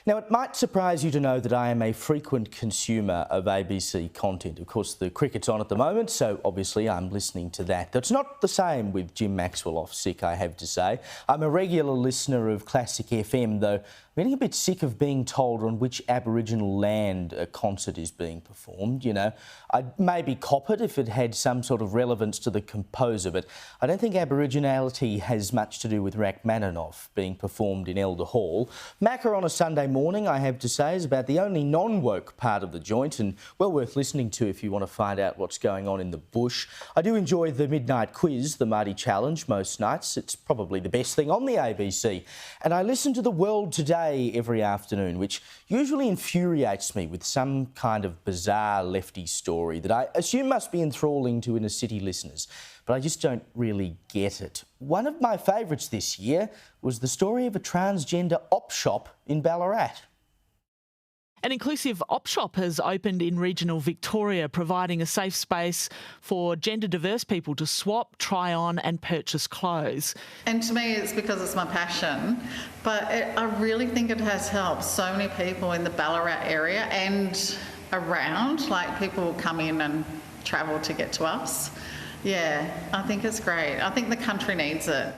Now, it might surprise you to know that I am a frequent consumer of ABC content. Of course, the cricket's on at the moment, so obviously I'm listening to that. That's not the same with Jim Maxwell off sick, I have to say. I'm a regular listener of Classic FM, though I'm getting a bit sick of being told on which Aboriginal land a concert is being performed. You know, I'd maybe cop it if it had some sort of relevance to the composer, but I don't think Aboriginality has much to do with Rachmaninoff being performed in Elder Hall. Macca on a Sunday morning, I have to say, is about the only non-woke part of the joint, and well worth listening to if you want to find out what's going on in the bush. I do enjoy the midnight quiz, the Marty Challenge, most nights. It's probably the best thing on the ABC. And I listen to The World Today every afternoon, which usually infuriates me with some kind of bizarre lefty story that I assume must be enthralling to inner city listeners, but I just don't really get it. One of my favourites this year was the story of a transgender op shop in Ballarat. An inclusive op shop has opened in regional Victoria, providing a safe space for gender diverse people to swap, try on and purchase clothes. And to me it's because it's my passion, but I really think it has helped so many people in the Ballarat area and around. Like, people will come in and travel to get to us. Yeah, I think it's great. I think the country needs it.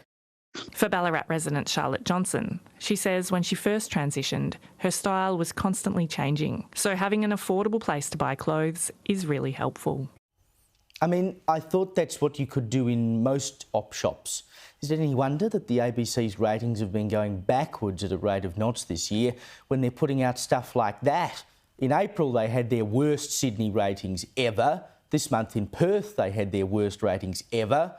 For Ballarat resident Charlotte Johnson, she says when she first transitioned, her style was constantly changing, so having an affordable place to buy clothes is really helpful. I mean, I thought that's what you could do in most op shops. Is it any wonder that the ABC's ratings have been going backwards at a rate of knots this year when they're putting out stuff like that? In April, they had their worst Sydney ratings ever. This month in Perth, they had their worst ratings ever.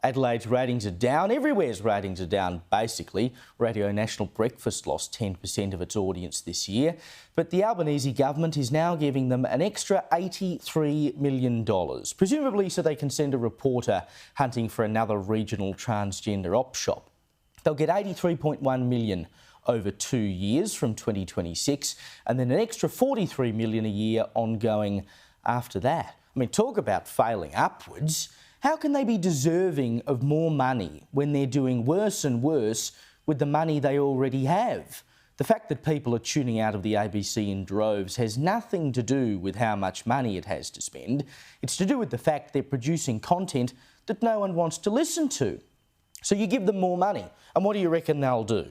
Adelaide's ratings are down. Everywhere's ratings are down, basically. Radio National Breakfast lost 10% of its audience this year. But the Albanese government is now giving them an extra $83 million, presumably so they can send a reporter hunting for another regional transgender op shop. They'll get $83.1 million over 2 years from 2026, and then an extra $43 million a year ongoing after that. I mean, talk about failing upwards. How can they be deserving of more money when they're doing worse and worse with the money they already have? The fact that people are tuning out of the ABC in droves has nothing to do with how much money it has to spend. It's to do with the fact they're producing content that no one wants to listen to. So you give them more money, and what do you reckon they'll do?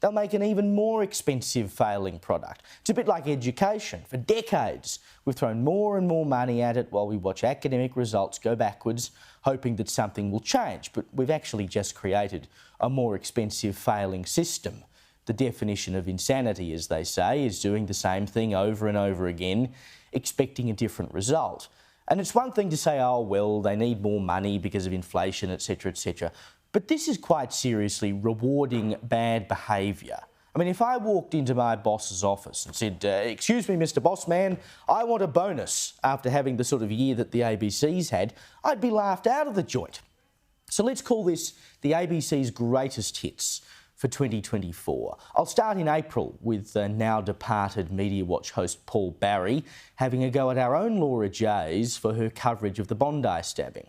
They'll make an even more expensive failing product. It's a bit like education. For decades, we've thrown more and more money at it while we watch academic results go backwards, hoping that something will change. But we've actually just created a more expensive failing system. The definition of insanity, as they say, is doing the same thing over and over again, expecting a different result. And it's one thing to say, oh, well, they need more money because of inflation, etc., etc. But this is quite seriously rewarding bad behaviour. I mean, if I walked into my boss's office and said, excuse me, Mr. Boss Man, I want a bonus after having the sort of year that the ABC's had, I'd be laughed out of the joint. So let's call this the ABC's greatest hits for 2024. I'll start in April with now departed Media Watch host Paul Barry having a go at our own Laura Jays for her coverage of the Bondi stabbing.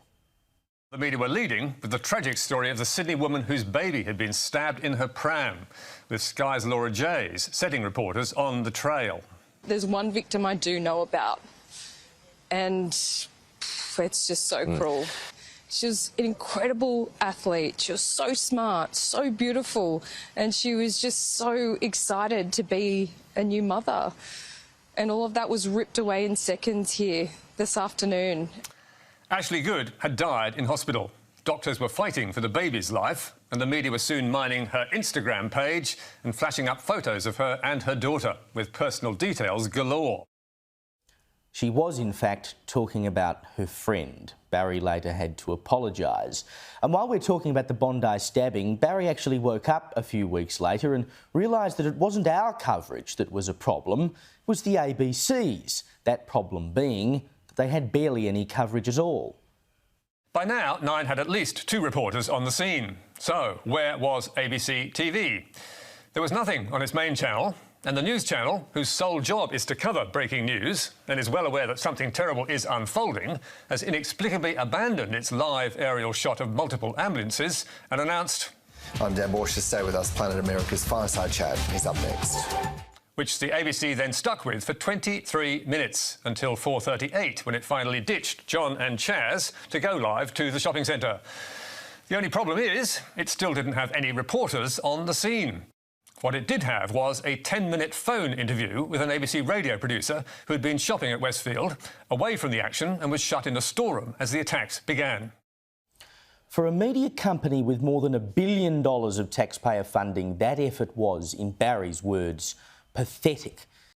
The media were leading with the tragic story of the Sydney woman whose baby had been stabbed in her pram, with Sky's Laura Jays setting reporters on the trail. There's one victim I do know about, and it's just so cruel. She was an incredible athlete. She was so smart, so beautiful, and she was just so excited to be a new mother. And all of that was ripped away in seconds here this afternoon. Ashley Good had died in hospital. Doctors were fighting for the baby's life, and the media were soon mining her Instagram page and flashing up photos of her and her daughter with personal details galore. She was, in fact, talking about her friend. Barry later had to apologise. And while we're talking about the Bondi stabbing, Barry actually woke up a few weeks later and realised that it wasn't our coverage that was a problem, it was the ABC's. That problem being they had barely any coverage at all. By now, Nine had at least 2 reporters on the scene. So, where was ABC TV? There was nothing on its main channel, and the news channel, whose sole job is to cover breaking news and is well aware that something terrible is unfolding, has inexplicably abandoned its live aerial shot of multiple ambulances and announced... I'm Dan Borsch. Stay with us. Planet America's Fireside Chat is up next. which the ABC then stuck with for 23 minutes until 4:38, when it finally ditched John and Chaz to go live to the shopping centre. The only problem is it still didn't have any reporters on the scene. What it did have was a 10-minute phone interview with an ABC radio producer who had been shopping at Westfield, away from the action, and was shut in a storeroom as the attacks began. For a media company with more than $1 billion of taxpayer funding, that effort was, in Barry's words, pathetic.